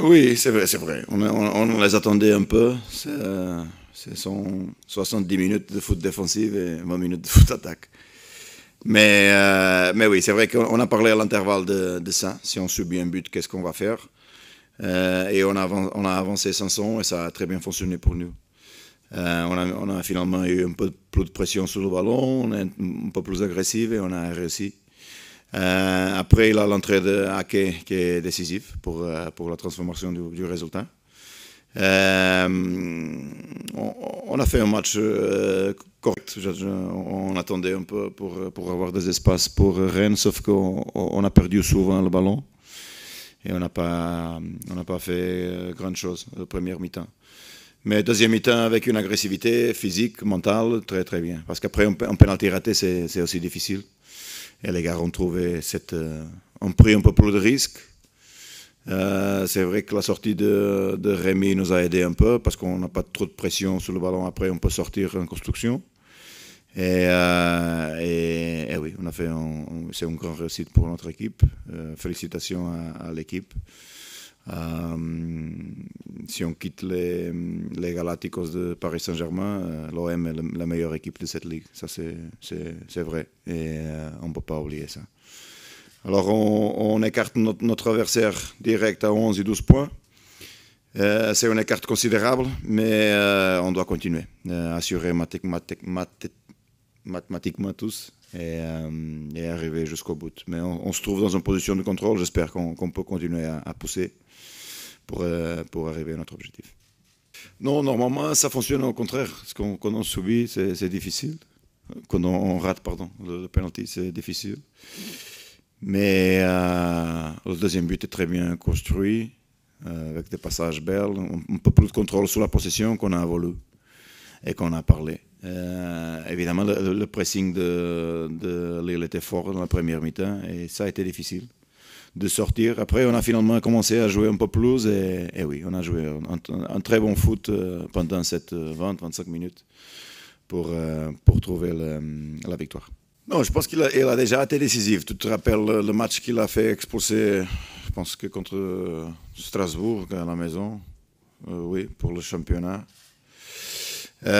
Oui, c'est vrai, c'est vrai. On les attendait un peu. Ce sont 70 minutes de foot défensif et 20 minutes de foot attaque. Mais oui, c'est vrai qu'on a parlé à l'intervalle de ça. Si on subit un but, qu'est-ce qu'on va faire? Et on a avancé sans son et ça a très bien fonctionné pour nous. On a finalement eu un peu plus de pression sur le ballon, on est un peu plus agressif et on a réussi. Après, il a l'entrée de Ake qui est décisive pour la transformation du résultat. On a fait un match correct. On attendait un peu pour avoir des espaces pour Rennes, sauf qu'on a perdu souvent le ballon et on n'a pas fait grand chose la première mi-temps. Mais deuxième mi-temps avec une agressivité physique, mentale, très très bien. Parce qu'après, un penalty raté, c'est aussi difficile. Et les gars ont trouvé ont pris un peu plus de risques. C'est vrai que la sortie de Rémi nous a aidé un peu parce qu'on n'a pas trop de pression sur le ballon. Après, on peut sortir en construction. Et oui, c'est une grande réussite pour notre équipe. Félicitations à l'équipe. Si on quitte les Galacticos de Paris Saint-Germain, l'OM est la meilleure équipe de cette ligue. Ça, c'est vrai. Et on ne peut pas oublier ça. Alors, on écarte notre adversaire direct à 11 et 12 points. C'est une écart considérable, mais on doit continuer. Assurer mathématiquement tous et arriver jusqu'au bout. Mais on se trouve dans une position de contrôle. J'espère qu'on peut continuer à pousser pour arriver à notre objectif. Non, normalement, ça fonctionne au contraire. Ce qu'on subit, c'est difficile. Quand on rate, le penalty, c'est difficile. Mais le deuxième but est très bien construit, avec des passages belles, un peu plus de contrôle sur la possession qu'on a voulu et qu'on a parlé. Évidemment, le pressing de Lille était fort dans la première mi-temps et ça a été difficile de sortir. Après, on a finalement commencé à jouer un peu plus et oui, on a joué un très bon foot pendant cette 20-25 minutes pour trouver la victoire. Non, je pense qu'il a déjà été décisif. Tu te rappelles le match qu'il a fait expulser, je pense que contre Strasbourg à la maison, oui, pour le championnat. Il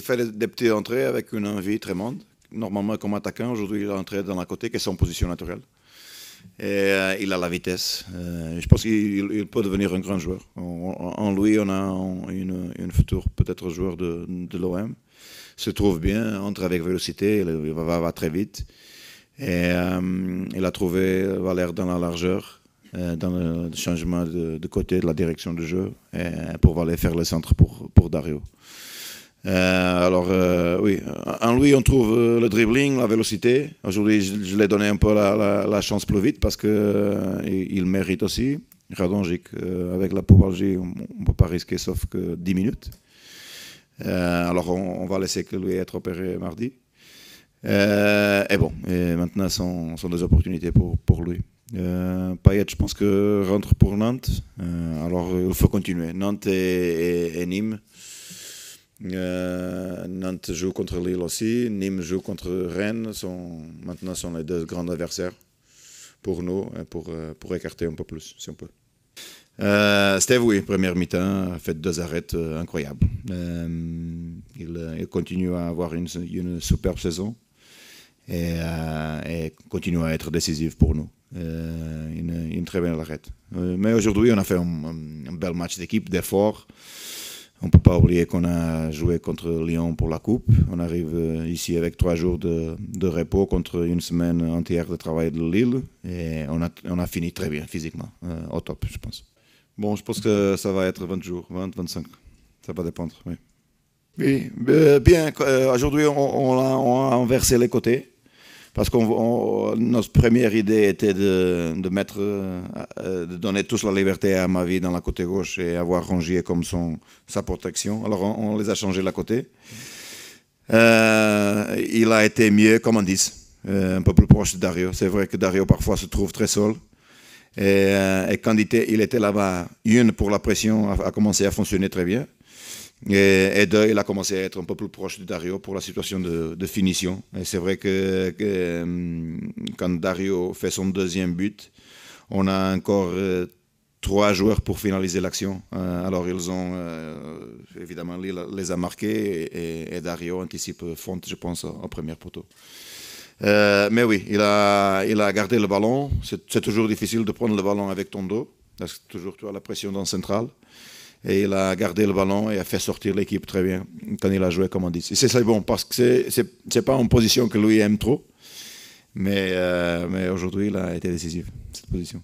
fait des petites entrées avec une envie très grande. Normalement, comme attaquant, aujourd'hui, il est entré dans la côté, qui est son position naturelle. Et il a la vitesse. Je pense qu'il peut devenir un grand joueur. En lui, on a une future peut-être joueur de l'OM. Se trouve bien, entre avec vélocité, il va très vite. Et il a trouvé Valère dans la largeur, dans le changement de côté, de la direction du jeu, pour aller faire le centre pour Dario. Oui, en lui, on trouve le dribbling, la vélocité. Aujourd'hui, je l'ai donné un peu la chance plus vite parce qu'il mérite aussi. Radonjic, avec la pubalgie, on ne peut pas risquer sauf que 10 minutes. Alors on va laisser que lui être opéré mardi. Et maintenant sont des opportunités pour lui. Payet, je pense que rentre pour Nantes. Alors il faut continuer. Nantes et Nîmes. Nantes joue contre Lille aussi. Nîmes joue contre Rennes. Maintenant sont les deux grands adversaires pour nous, pour écarter un peu plus, si on peut. Steve, oui, première mi-temps, a fait 2 arrêts incroyables. Il continue à avoir une superbe saison et continue à être décisif pour nous. Une très belle arrêt. Mais aujourd'hui, on a fait un bel match d'équipe, d'effort. On ne peut pas oublier qu'on a joué contre Lyon pour la Coupe. On arrive ici avec 3 jours de repos contre une semaine entière de travail de Lille. Et on a fini très bien physiquement, au top, je pense. Bon, je pense que ça va être 20 jours, 20, 25. Ça va dépendre, oui. Oui, bien. Aujourd'hui, on a inversé les côtés. Parce que notre première idée était de donner tous la liberté à Mavi dans la côté gauche et avoir Rongier comme sa protection. Alors, on les a changés de la côté. Il a été mieux comme un 10, un peu plus proche de Dario. C'est vrai que Dario, parfois, se trouve très seul. Et quand il était là-bas, pour la pression a commencé à fonctionner très bien. Et 2, il a commencé à être un peu plus proche de Dario pour la situation de finition. Et c'est vrai que quand Dario fait son deuxième but, On a encore 3 joueurs pour finaliser l'action. Alors ils ont, évidemment, Lille les a marqués et Dario anticipe Font, je pense, au premier poteau. Mais oui, il a gardé le ballon. C'est toujours difficile de prendre le ballon avec ton dos, parce que toujours tu as la pression dans le central. Et il a gardé le ballon et a fait sortir l'équipe très bien quand il a joué comme on dit. Et c'est bon, parce que c'est pas une position que lui aime trop. Mais aujourd'hui, il a été décisif, cette position.